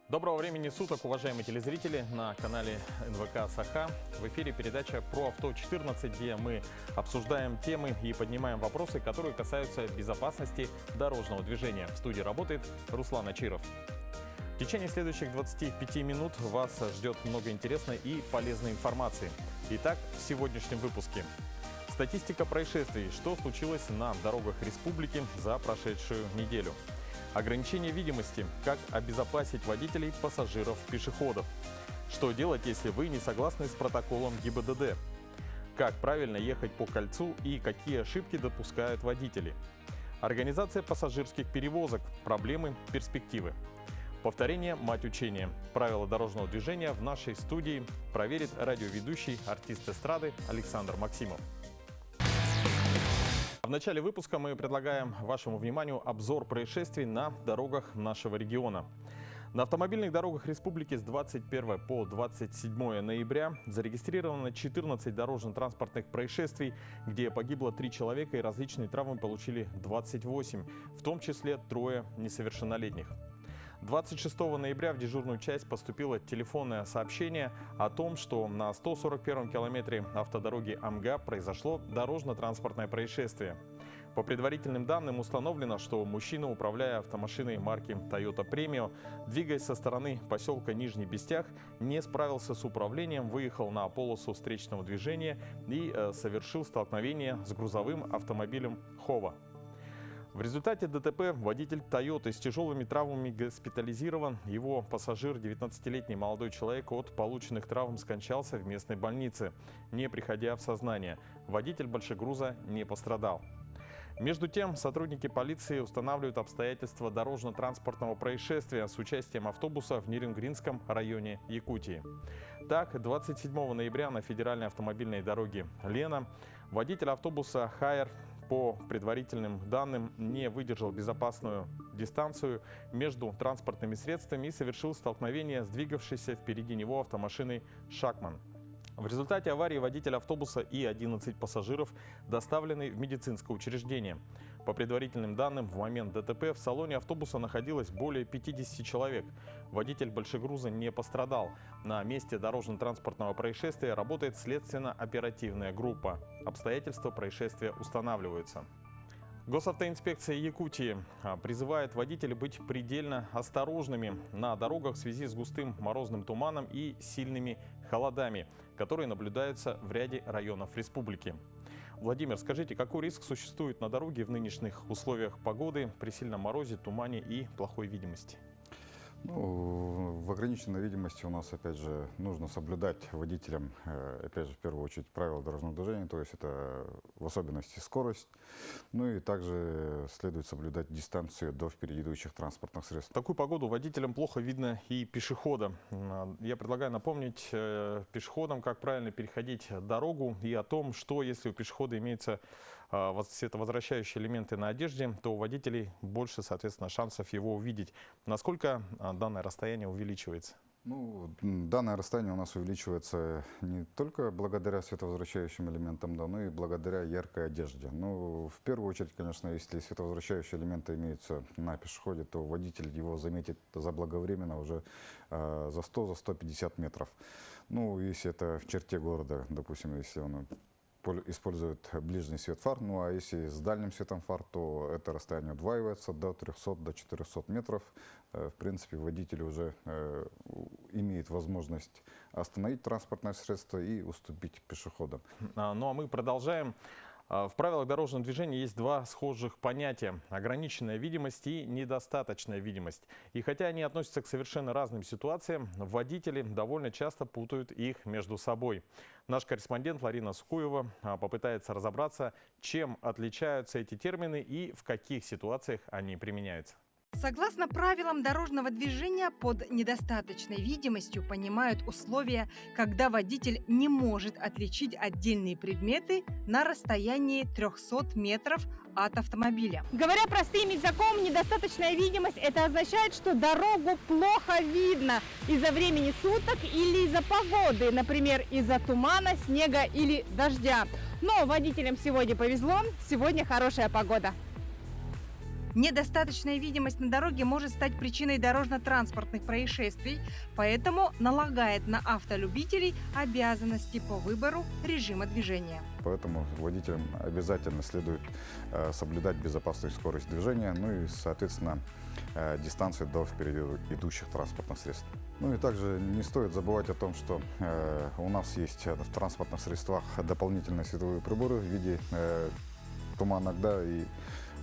Доброго времени суток, уважаемые телезрители, на канале НВК Саха. В эфире передача «Про авто 14», где мы обсуждаем темы и поднимаем вопросы, которые касаются безопасности дорожного движения. В студии работает Руслан Ачиров. В течение следующих 25 минут вас ждет много интересной и полезной информации. Итак, в сегодняшнем выпуске. Статистика происшествий. Что случилось на дорогах республики за прошедшую неделю? Ограничение видимости. Как обезопасить водителей, пассажиров, пешеходов? Что делать, если вы не согласны с протоколом ГИБДД? Как правильно ехать по кольцу и какие ошибки допускают водители? Организация пассажирских перевозок. Проблемы, перспективы. Повторение – мать учения. Правила дорожного движения в нашей студии проверит радиоведущий, артист эстрады Александр Максимов. В начале выпуска мы предлагаем вашему вниманию обзор происшествий на дорогах нашего региона. На автомобильных дорогах республики с 21 по 27 ноября зарегистрировано 14 дорожно-транспортных происшествий, где погибло 3 человека и различные травмы получили 28, в том числе 3 несовершеннолетних. 26 ноября в дежурную часть поступило телефонное сообщение о том, что на 141-м километре автодороги Амга произошло дорожно-транспортное происшествие. По предварительным данным установлено, что мужчина, управляя автомашиной марки Toyota Premio, двигаясь со стороны поселка Нижний Бестях, не справился с управлением, выехал на полосу встречного движения и совершил столкновение с грузовым автомобилем Хова. В результате ДТП водитель Toyota с тяжелыми травмами госпитализирован. Его пассажир, 19-летний молодой человек, от полученных травм скончался в местной больнице, не приходя в сознание. Водитель большегруза не пострадал. Между тем, сотрудники полиции устанавливают обстоятельства дорожно-транспортного происшествия с участием автобуса в Нерюнгринском районе Якутии. Так, 27 ноября на федеральной автомобильной дороге Лена водитель автобуса «Хайер» по предварительным данным не выдержал безопасную дистанцию между транспортными средствами и совершил столкновение с двигавшейся впереди него автомашиной «Шакман». В результате аварии водитель автобуса и 11 пассажиров доставлены в медицинское учреждение. По предварительным данным, в момент ДТП в салоне автобуса находилось более 50 человек. Водитель большегруза не пострадал. На месте дорожно-транспортного происшествия работает следственно-оперативная группа. Обстоятельства происшествия устанавливаются. Госавтоинспекция Якутии призывает водителей быть предельно осторожными на дорогах в связи с густым морозным туманом и сильными холодами, которые наблюдаются в ряде районов республики. Владимир, скажите, какой риск существует на дороге в нынешних условиях погоды при сильном морозе, тумане и плохой видимости? В ограниченной видимости у нас, опять же, нужно соблюдать водителям, опять же, в первую очередь, правила дорожного движения, то есть это в особенности скорость, ну и также следует соблюдать дистанцию до впереди идущих транспортных средств. В такую погоду водителям плохо видно и пешехода. Я предлагаю напомнить пешеходам, как правильно переходить дорогу и о том, что если у пешехода имеются световозвращающие элементы на одежде, то у водителей больше, соответственно, шансов его увидеть. Насколько данное расстояние увеличивается? Данное расстояние у нас увеличивается не только благодаря световозвращающим элементам, но и благодаря яркой одежде. В первую очередь, конечно, если световозвращающие элементы имеются на пешеходе, то водитель его заметит заблаговременно уже за 100-150 метров. Если это в черте города, допустим, если он использует ближний свет фар, а если с дальним светом фар, то это расстояние удваивается до 300-400 метров. В принципе, водитель уже имеет возможность остановить транспортное средство и уступить пешеходам. А мы продолжаем. В правилах дорожного движения есть два схожих понятия – ограниченная видимость и недостаточная видимость. И хотя они относятся к совершенно разным ситуациям, водители довольно часто путают их между собой. Наш корреспондент Ларина Сукуева попытается разобраться, чем отличаются эти термины и в каких ситуациях они применяются. Согласно правилам дорожного движения, под недостаточной видимостью понимают условия, когда водитель не может отличить отдельные предметы на расстоянии 300 метров от автомобиля. Говоря простым языком, недостаточная видимость – это означает, что дорогу плохо видно из-за времени суток или из-за погоды, например, из-за тумана, снега или дождя. Но водителям сегодня повезло, сегодня хорошая погода. Недостаточная видимость на дороге может стать причиной дорожно-транспортных происшествий, поэтому налагает на автолюбителей обязанности по выбору режима движения. Поэтому водителям обязательно следует соблюдать безопасную скорость движения, ну и, соответственно, дистанцию до впереди идущих транспортных средств. Ну и также не стоит забывать о том, что у нас есть в транспортных средствах дополнительные световые приборы в виде туманок, да, и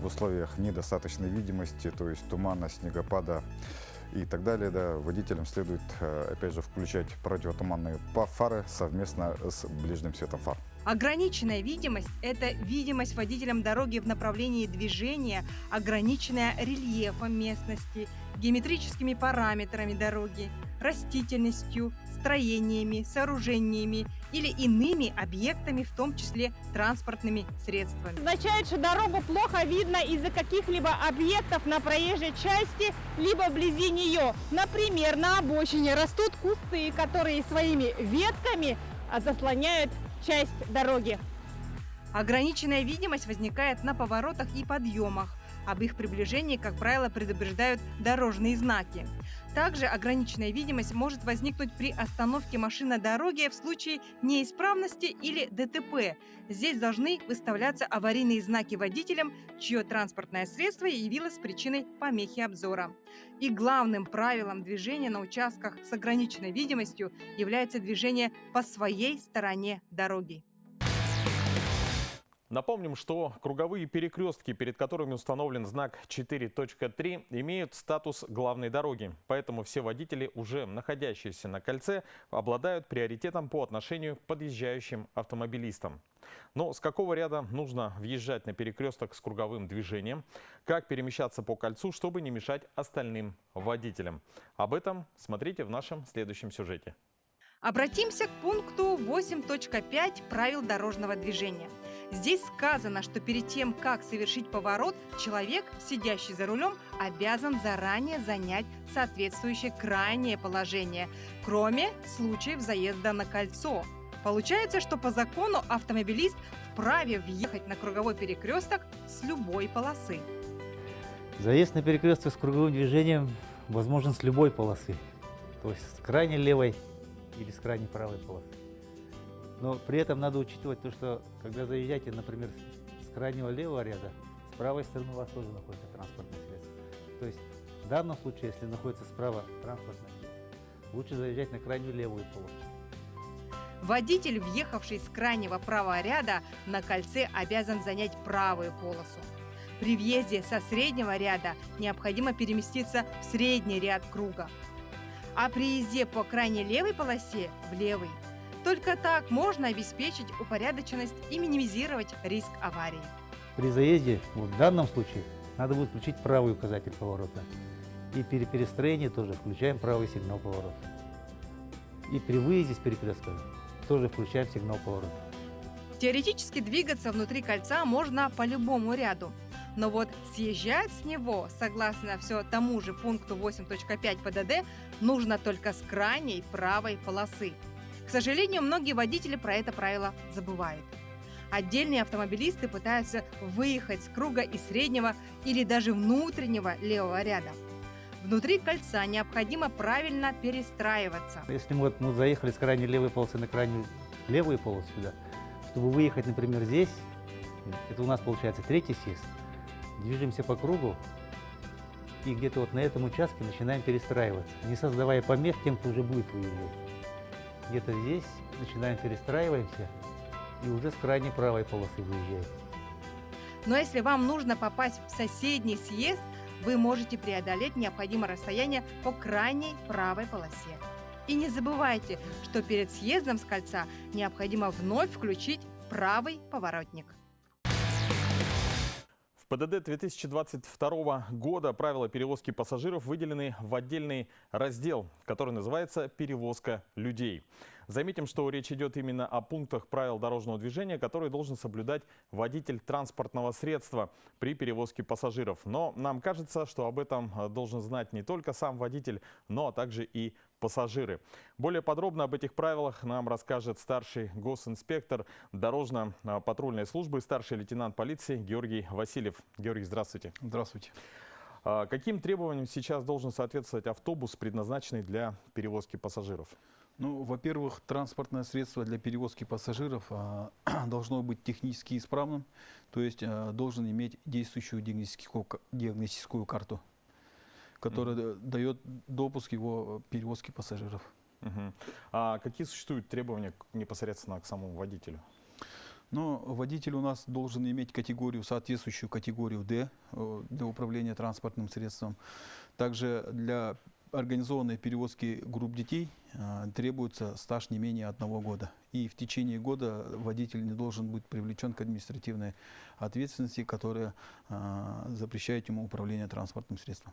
в условиях недостаточной видимости, то есть тумана, снегопада и так далее, да, водителям следует, опять же, включать противотуманные фары совместно с ближним светом фар. Ограниченная видимость – это видимость водителям дороги в направлении движения, ограниченная рельефом местности, геометрическими параметрами дороги, растительностью, строениями, сооружениями или иными объектами, в том числе транспортными средствами. Означает, что дорогу плохо видно из-за каких-либо объектов на проезжей части, либо вблизи нее. Например, на обочине растут кусты, которые своими ветками заслоняют часть дороги. Ограниченная видимость возникает на поворотах и подъемах. Об их приближении, как правило, предупреждают дорожные знаки. Также ограниченная видимость может возникнуть при остановке машин на дороге в случае неисправности или ДТП. Здесь должны выставляться аварийные знаки водителям, чье транспортное средство явилось причиной помехи обзора. И главным правилом движения на участках с ограниченной видимостью является движение по своей стороне дороги. Напомним, что круговые перекрестки, перед которыми установлен знак 4.3, имеют статус главной дороги. Поэтому все водители, уже находящиеся на кольце, обладают приоритетом по отношению к подъезжающим автомобилистам. Но с какого ряда нужно въезжать на перекресток с круговым движением? Как перемещаться по кольцу, чтобы не мешать остальным водителям? Об этом смотрите в нашем следующем сюжете. Обратимся к пункту 8.5 правил дорожного движения. Здесь сказано, что перед тем, как совершить поворот, человек, сидящий за рулем, обязан заранее занять соответствующее крайнее положение, кроме случаев заезда на кольцо. Получается, что по закону автомобилист вправе въехать на круговой перекресток с любой полосы. Заезд на перекресток с круговым движением возможен с любой полосы, то есть с крайней левой или с крайней правой полосы. Но при этом надо учитывать то, что когда заезжаете, например, с крайнего левого ряда, с правой стороны у вас тоже находится транспортное средство. То есть в данном случае, если находится справа транспортное средство, лучше заезжать на крайнюю левую полосу. Водитель, въехавший с крайнего правого ряда, на кольце обязан занять правую полосу. При въезде со среднего ряда необходимо переместиться в средний ряд круга, а при езде по крайней левой полосе – в левый. Только так можно обеспечить упорядоченность и минимизировать риск аварии. При заезде, в данном случае, надо будет включить правый указатель поворота. И при перестроении тоже включаем правый сигнал поворота. И при выезде с перекрестка тоже включаем сигнал поворота. Теоретически двигаться внутри кольца можно по любому ряду. Но вот съезжать с него, согласно все тому же пункту 8.5 ПДД, нужно только с крайней правой полосы. К сожалению, многие водители про это правило забывают. Отдельные автомобилисты пытаются выехать с круга из среднего или даже внутреннего левого ряда. Внутри кольца необходимо правильно перестраиваться. Если мы заехали с крайней левой полосы на крайнюю левую полосу сюда, чтобы выехать, например, здесь, это у нас получается третий съезд, движемся по кругу и где-то вот на этом участке начинаем перестраиваться, не создавая помех тем, кто уже будет выезжать. Где-то здесь начинаем перестраиваемся и уже с крайней правой полосы выезжаем. Но если вам нужно попасть в соседний съезд, вы можете преодолеть необходимое расстояние по крайней правой полосе. И не забывайте, что перед съездом с кольца необходимо вновь включить правый поворотник. В ПДД 2022 года правила перевозки пассажиров выделены в отдельный раздел, который называется «Перевозка людей». Заметим, что речь идет именно о пунктах правил дорожного движения, которые должен соблюдать водитель транспортного средства при перевозке пассажиров. Но нам кажется, что об этом должен знать не только сам водитель, но также и пассажиры. Более подробно об этих правилах нам расскажет старший госинспектор дорожно-патрульной службы, старший лейтенант полиции Георгий Васильев. Георгий, здравствуйте. Здравствуйте. Каким требованиям сейчас должен соответствовать автобус, предназначенный для перевозки пассажиров? Ну, во-первых, транспортное средство для перевозки пассажиров должно быть технически исправным, то есть должен иметь действующую диагностическую карту, которая дает допуск его перевозки пассажиров. А какие существуют требования непосредственно к самому водителю? Но водитель у нас должен иметь категорию, соответствующую категорию D для управления транспортным средством. Также для организованной перевозки групп детей требуется стаж не менее 1 года. И в течение года водитель не должен быть привлечен к административной ответственности, которая запрещает ему управление транспортным средством.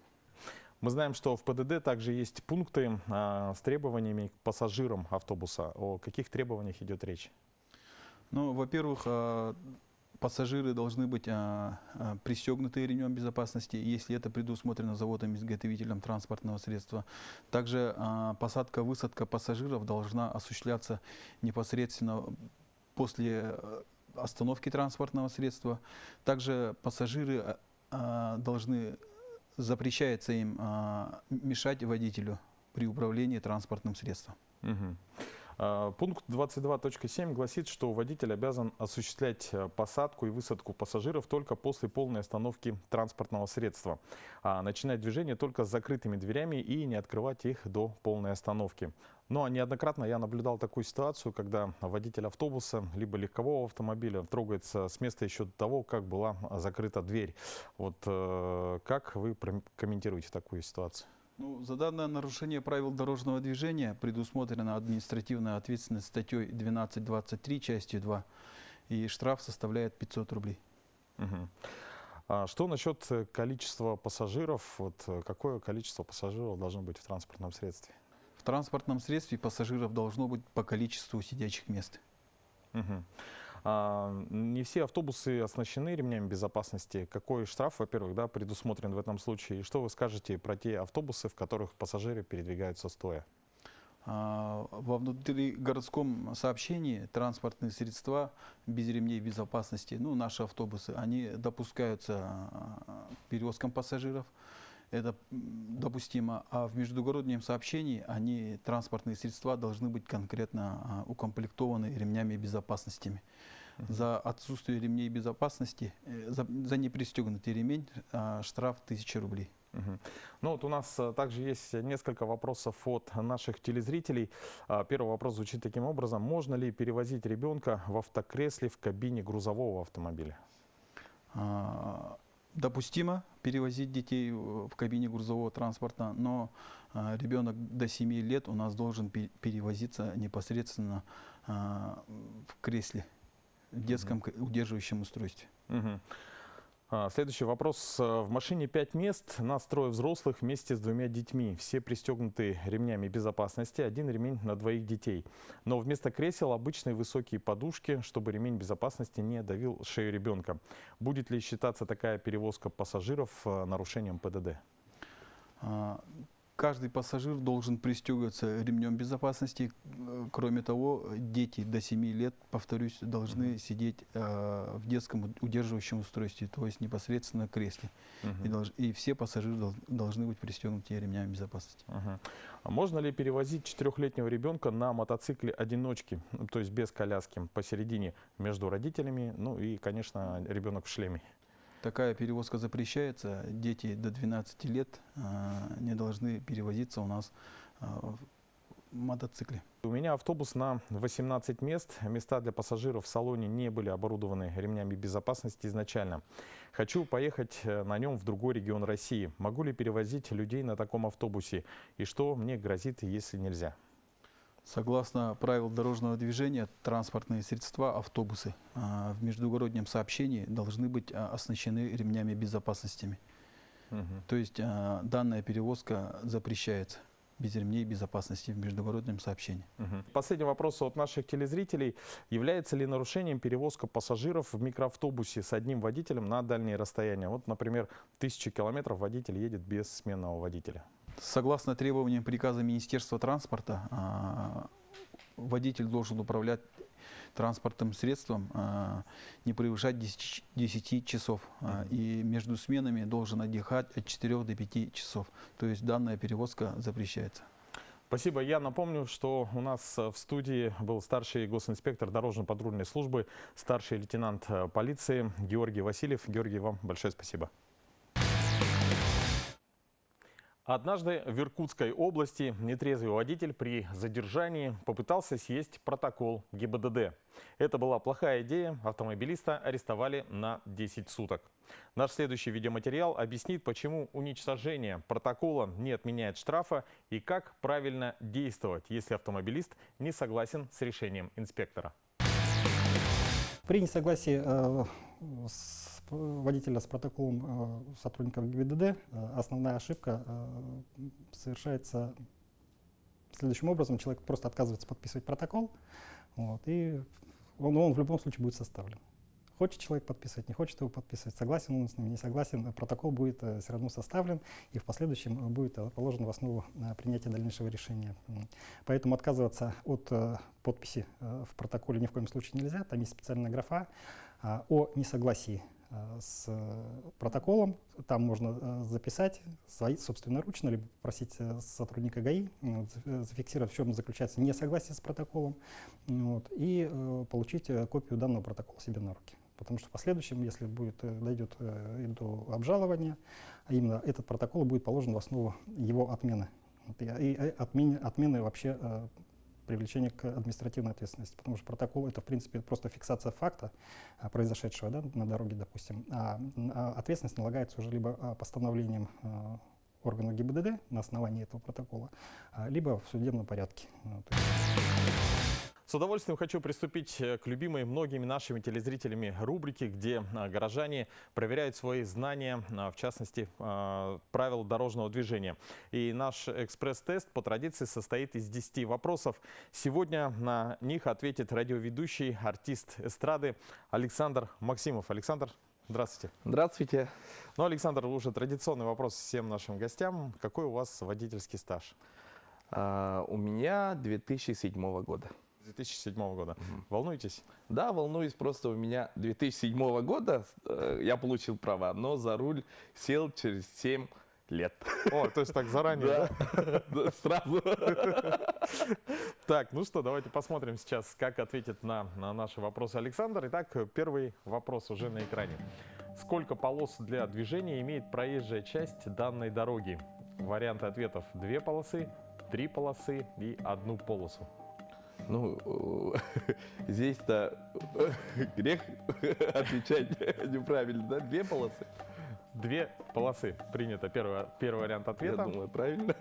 Мы знаем, что в ПДД также есть пункты с требованиями к пассажирам автобуса. О каких требованиях идет речь? Ну, во-первых, пассажиры должны быть пристегнуты ремнем безопасности, если это предусмотрено заводом-изготовителем транспортного средства. Также посадка-высадка пассажиров должна осуществляться непосредственно после остановки транспортного средства. Также пассажиры запрещается им мешать водителю при управлении транспортным средством. Пункт 22.7 гласит, что водитель обязан осуществлять посадку и высадку пассажиров только после полной остановки транспортного средства, а начинать движение только с закрытыми дверями и не открывать их до полной остановки. Но неоднократно я наблюдал такую ситуацию, когда водитель автобуса либо легкового автомобиля трогается с места еще до того, как была закрыта дверь. Вот как вы комментируете такую ситуацию? Ну, за данное нарушение правил дорожного движения предусмотрена административная ответственность статьей 12.23 частью 2, и штраф составляет 500 рублей. А что насчет количества пассажиров? Вот какое количество пассажиров должно быть в транспортном средстве? В транспортном средстве пассажиров должно быть по количеству сидячих мест. Не все автобусы оснащены ремнями безопасности. Какой штраф, во-первых, предусмотрен в этом случае? И что вы скажете про те автобусы, в которых пассажиры передвигаются стоя? Во внутригородском сообщении транспортные средства без ремней безопасности, ну, наши автобусы, они допускаются к перевозкам пассажиров. Это допустимо. А в междугороднем сообщении транспортные средства должны быть конкретно укомплектованы ремнями безопасности. За отсутствие ремней безопасности, за непристегнутый ремень штраф 1000 рублей. Ну вот у нас также есть несколько вопросов от наших телезрителей. Первый вопрос звучит таким образом. Можно ли перевозить ребенка в автокресле в кабине грузового автомобиля? Допустимо перевозить детей в кабине грузового транспорта, но ребенок до 7 лет у нас должен перевозиться непосредственно в кресле, в детском удерживающем устройстве. Следующий вопрос. В машине 5 мест, нас 3 взрослых вместе с 2 детьми. Все пристегнуты ремнями безопасности, 1 ремень на 2 детей. Но вместо кресел обычные высокие подушки, чтобы ремень безопасности не давил шею ребенка. Будет ли считаться такая перевозка пассажиров нарушением ПДД? Каждый пассажир должен пристегиваться ремнем безопасности. Кроме того, дети до 7 лет, повторюсь, должны сидеть в детском удерживающем устройстве, то есть непосредственно в кресле. И все пассажиры должны быть пристегнуты ремнями безопасности. А можно ли перевозить 4-летнего ребенка на мотоцикле-одиночке, то есть без коляски, посередине между родителями, ну и, конечно, ребенок в шлеме? Такая перевозка запрещается. Дети до 12 лет не должны перевозиться у нас в мотоцикле. У меня автобус на 18 мест. Места для пассажиров в салоне не были оборудованы ремнями безопасности изначально. Хочу поехать на нем в другой регион России. Могу ли перевозить людей на таком автобусе? И что мне грозит, если нельзя? Согласно правилам дорожного движения, транспортные средства, автобусы в междугороднем сообщении должны быть оснащены ремнями безопасности. То есть данная перевозка запрещается. без ремней безопасности в междугородном сообщении. Последний вопрос от наших телезрителей. Является ли нарушением перевозка пассажиров в микроавтобусе с одним водителем на дальние расстояния? Вот, например, 1000 километров водитель едет без сменного водителя. Согласно требованиям приказа Министерства транспорта, водитель должен управлять транспортным средством не превышать 10 часов. И между сменами должен отдыхать от 4 до 5 часов. То есть данная перевозка запрещается. Спасибо. Я напомню, что у нас в студии был старший госинспектор дорожно-патрульной службы, старший лейтенант полиции Георгий Васильев. Георгий, вам большое спасибо. Однажды в Иркутской области нетрезвый водитель при задержании попытался съесть протокол ГИБДД. Это была плохая идея, автомобилиста арестовали на 10 суток. Наш следующий видеоматериал объяснит, почему уничтожение протокола не отменяет штрафа и как правильно действовать, если автомобилист не согласен с решением инспектора. При несогласии водителя с протоколом сотрудников ГИБДД основная ошибка совершается следующим образом. Человек просто отказывается подписывать протокол, и он в любом случае будет составлен. Хочет человек подписывать, не хочет его подписывать, согласен он с ним, не согласен, протокол будет все равно составлен и в последующем будет положен в основу принятия дальнейшего решения. Поэтому отказываться от подписи в протоколе ни в коем случае нельзя. Там есть специальная графа о несогласии с протоколом. Там можно записать собственноручно, либо попросить сотрудника ГАИ зафиксировать, в чем заключается несогласие с протоколом, и получить копию данного протокола себе на руки. Потому что в последующем, если дойдет до обжалования, именно этот протокол будет положен в основу его отмены. И отмены вообще привлечения к административной ответственности. Потому что протокол — это, в принципе, просто фиксация факта, произошедшего на дороге, допустим. А ответственность налагается уже либо постановлением органов ГИБДД на основании этого протокола, либо в судебном порядке. С удовольствием хочу приступить к любимой многими нашими телезрителями рубрике, где горожане проверяют свои знания, в частности, правил дорожного движения. И наш экспресс-тест по традиции состоит из 10 вопросов. Сегодня на них ответит радиоведущий, артист эстрады Александр Максимов. Александр, здравствуйте. Здравствуйте. Ну, Александр, уже традиционный вопрос всем нашим гостям. Какой у вас водительский стаж? У меня 2007 года. 2007 года. Волнуетесь? Да, волнуюсь. Просто у меня 2007 года я получил права, но за руль сел через 7 лет. О, то есть так заранее, да? Сразу. Так, ну что, давайте посмотрим сейчас, как ответит на наши вопросы Александр. Итак, первый вопрос уже на экране. Сколько полос для движения имеет проезжая часть данной дороги? Варианты ответов: 2 полосы, 3 полосы и 1 полосу. Ну, здесь-то грех отвечать неправильно, да? 2 полосы? 2 полосы. Принято. Первый вариант ответа. Я думаю, правильно.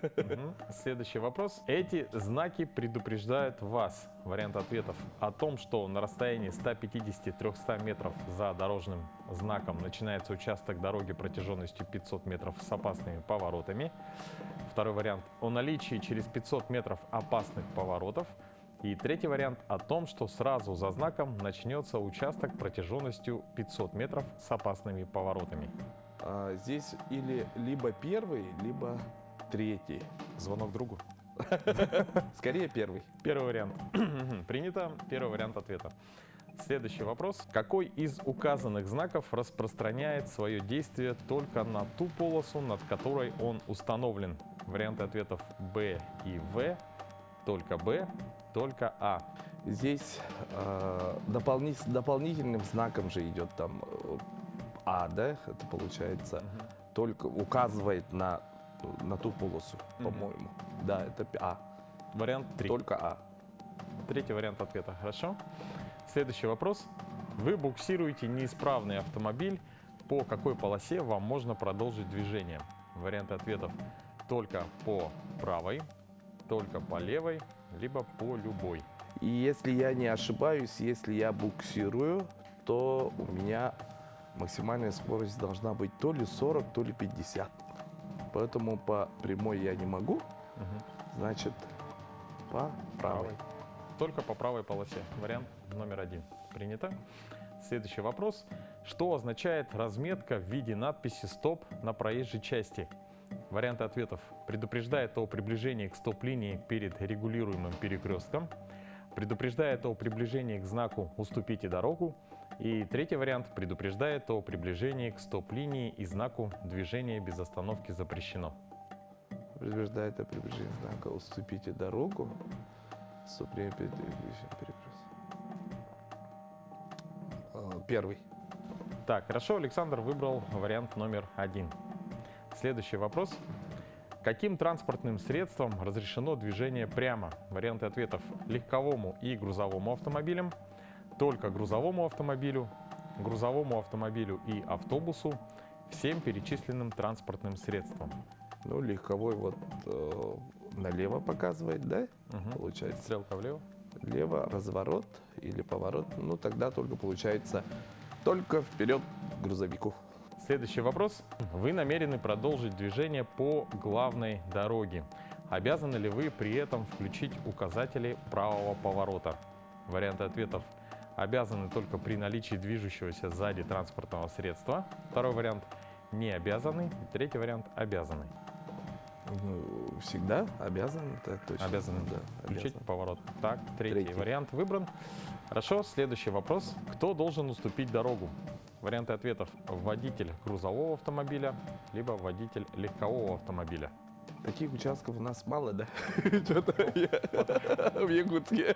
Следующий вопрос. Эти знаки предупреждают вас, вариант ответов, о том, что на расстоянии 150-300 метров за дорожным знаком начинается участок дороги протяженностью 500 метров с опасными поворотами. Второй вариант. О наличии через 500 метров опасных поворотов. И третий вариант о том, что сразу за знаком начнется участок протяженностью 500 метров с опасными поворотами. Здесь либо первый, либо третий. Звонок другу. Скорее первый. Первый вариант. Принято. Первый вариант ответа. Следующий вопрос. Какой из указанных знаков распространяет свое действие только на ту полосу, над которой он установлен? Варианты ответов Б и В. Только Б, только А. Здесь дополнительным знаком же идет там А, да? Это получается только указывает на ту полосу, по-моему. Да, это А. Вариант 3. Только А. Третий вариант ответа. Хорошо. Следующий вопрос. Вы буксируете неисправный автомобиль. По какой полосе вам можно продолжить движение? Варианты ответов: только по правой, только по левой, либо по любой. И если я не ошибаюсь, если я буксирую, то у меня максимальная скорость должна быть то ли 40, то ли 50. Поэтому по прямой я не могу. Значит, по правой. Только по правой полосе. Вариант номер 1. Принято. Следующий вопрос. Что означает разметка в виде надписи «Стоп» на проезжей части? Варианты ответов. Предупреждает о приближении к стоп-линии перед регулируемым перекрестком. Предупреждает о приближении к знаку «Уступите дорогу». И третий вариант. Предупреждает о приближении к стоп-линии и знаку «Движение без остановки запрещено». Предупреждает о приближении знака «Уступите дорогу». Вступление перед перекресток. Первый. Так, хорошо, Александр выбрал вариант номер 1. Следующий вопрос. Каким транспортным средством разрешено движение прямо? Варианты ответов: легковому и грузовому автомобилям, только грузовому автомобилю и автобусу, всем перечисленным транспортным средствам. Ну, легковой вот налево показывает, да? Мгм. Получается. Стрелка влево. Лево, разворот или поворот. Ну, тогда только получается только вперед грузовику. Следующий вопрос. Вы намерены продолжить движение по главной дороге. Обязаны ли вы при этом включить указатели правого поворота? Варианты ответов: обязаны только при наличии движущегося сзади транспортного средства. Второй вариант: не обязаны. И третий вариант: обязаны. Ну, всегда обязан, это точно. Обязаны, да. Включить Обязан. поворот. Так, третий Третий. вариант выбран. Хорошо, следующий вопрос. Кто должен уступить дорогу? Варианты ответов: водитель грузового автомобиля, либо водитель легкового автомобиля. Таких участков у нас мало, да? Что-то в Якутске.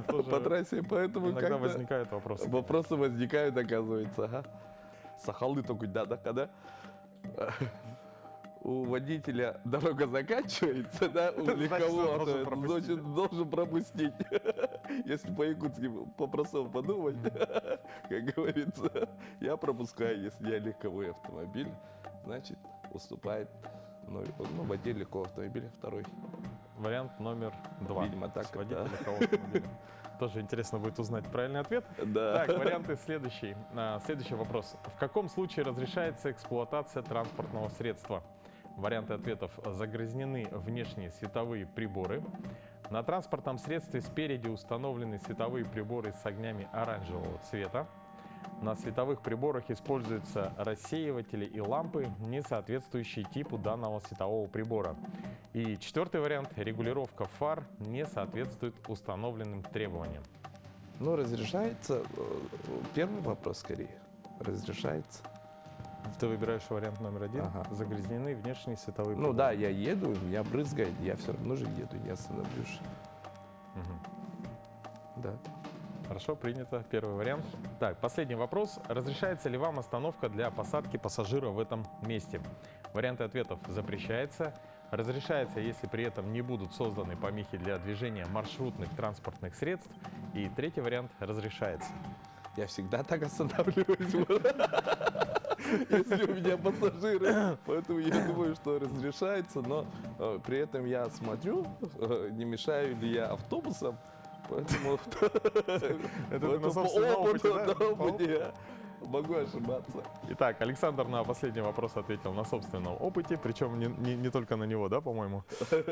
По трассе, поэтому Иногда как-то возникают вопросы. вопросы возникают, оказывается. Ага. Сахалы-то куда, да, когда у водителя дорога заканчивается, да, у Значит, легкового, должен пропустить. значит, должен пропустить. Если по-якутски по-простому подумать, как говорится, я пропускаю, если я легковой автомобиль, значит, уступает водитель легкового автомобиля второй. Вариант номер 2. Видимо, так, Водитель да. легкового автомобиля. Тоже интересно будет узнать правильный ответ. Да. Так, варианты следующий. Следующий вопрос. В каком случае разрешается эксплуатация транспортного средства? Варианты ответов: загрязнены внешние световые приборы. На транспортном средстве спереди установлены световые приборы с огнями оранжевого цвета. На световых приборах используются рассеиватели и лампы, не соответствующие типу данного светового прибора. И четвертый вариант: регулировка фар не соответствует установленным требованиям. Ну, разрешается, первый вопрос скорее, разрешается. Ты выбираешь вариант номер 1. Ага. Загрязнены внешние световые Ну приборы. да, я еду, меня брызгает, я все равно же еду, не остановлюсь. Мгм. Да. Хорошо, принято. Первый вариант. Так, последний вопрос. Разрешается ли вам остановка для посадки пассажира в этом месте? Варианты ответов: запрещается. Разрешается, если при этом не будут созданы помехи для движения маршрутных транспортных средств. И третий вариант: разрешается. Я всегда так останавливаюсь, если у меня пассажиры. Поэтому я думаю, что разрешается, но при этом я смотрю, не мешаю ли я автобусам. Поэтому Это ты на собственном опыте, да? на опыте я могу ошибаться. Итак, Александр на последний вопрос ответил на собственном опыте, причем не только на него, да, по-моему.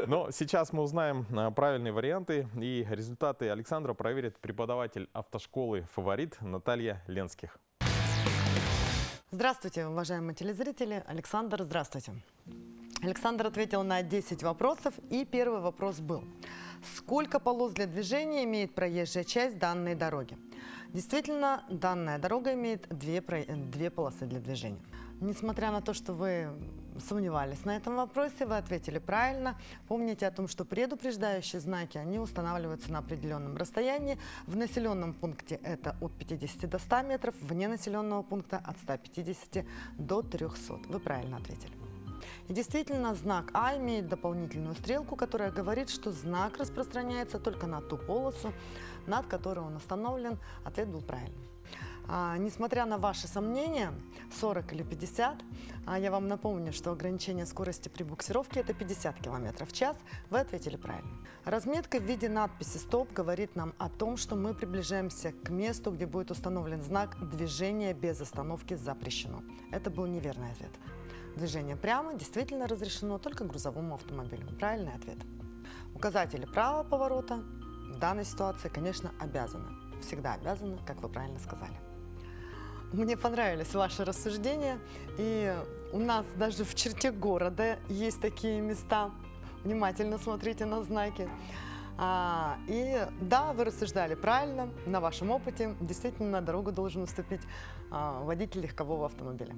Но сейчас мы узнаем правильные варианты, и результаты Александра проверит преподаватель автошколы «Фаворит» Наталья Ленских. Здравствуйте, уважаемые телезрители. Александр, здравствуйте. Александр ответил на 10 вопросов, и первый вопрос был: сколько полос для движения имеет проезжая часть данной дороги? Действительно, данная дорога имеет две полосы для движения. Несмотря на то, что вы сомневались на этом вопросе, вы ответили правильно. Помните о том, что предупреждающие знаки, они устанавливаются на определенном расстоянии. В населенном пункте это от 50 до 100 метров, вне населенного пункта от 150 до 300. Вы правильно ответили. И действительно, знак А имеет дополнительную стрелку, которая говорит, что знак распространяется только на ту полосу, над которой он установлен. Ответ был правильным. Несмотря на ваши сомнения, 40 или 50, я вам напомню, что ограничение скорости при буксировке – это 50 км в час. Вы ответили правильно. Разметка в виде надписи «Стоп» говорит нам о том, что мы приближаемся к месту, где будет установлен знак «Движение без остановки запрещено». Это был неверный ответ. Движение прямо действительно разрешено только грузовому автомобилю. Правильный ответ. Указатели правого поворота в данной ситуации, конечно, обязаны. Всегда обязаны, как вы правильно сказали. Мне понравились ваши рассуждения. И у нас даже в черте города есть такие места. Внимательно смотрите на знаки. И да, вы рассуждали правильно, на вашем опыте. Действительно, на дорогу должен уступить водитель легкового автомобиля.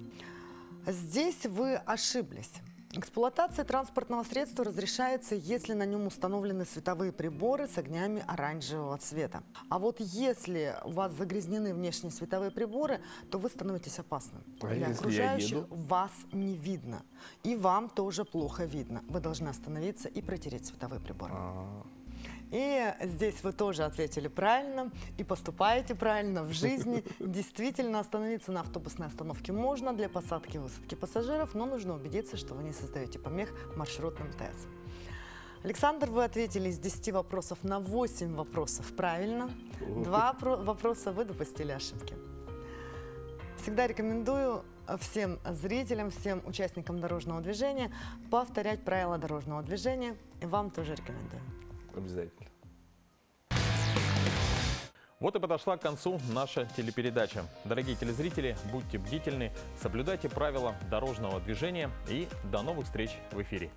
Здесь вы ошиблись. Эксплуатация транспортного средства разрешается, если на нем установлены световые приборы с огнями оранжевого цвета. А вот если у вас загрязнены внешние световые приборы, то вы становитесь опасным. А Для если я окружающих еду? вас не видно. И вам тоже плохо видно. Вы должны остановиться и протереть световые приборы. И здесь вы тоже ответили правильно и поступаете правильно в жизни. Действительно, остановиться на автобусной остановке можно для посадки и высадки пассажиров, но нужно убедиться, что вы не создаете помех маршрутным ТС. Александр, вы ответили из 10 вопросов на 8 вопросов правильно. 2 вопроса вы допустили ошибки. Всегда рекомендую всем зрителям, всем участникам дорожного движения повторять правила дорожного движения. И вам тоже рекомендую. Обязательно. Вот и подошла к концу наша телепередача. Дорогие телезрители, будьте бдительны, соблюдайте правила дорожного движения и до новых встреч в эфире.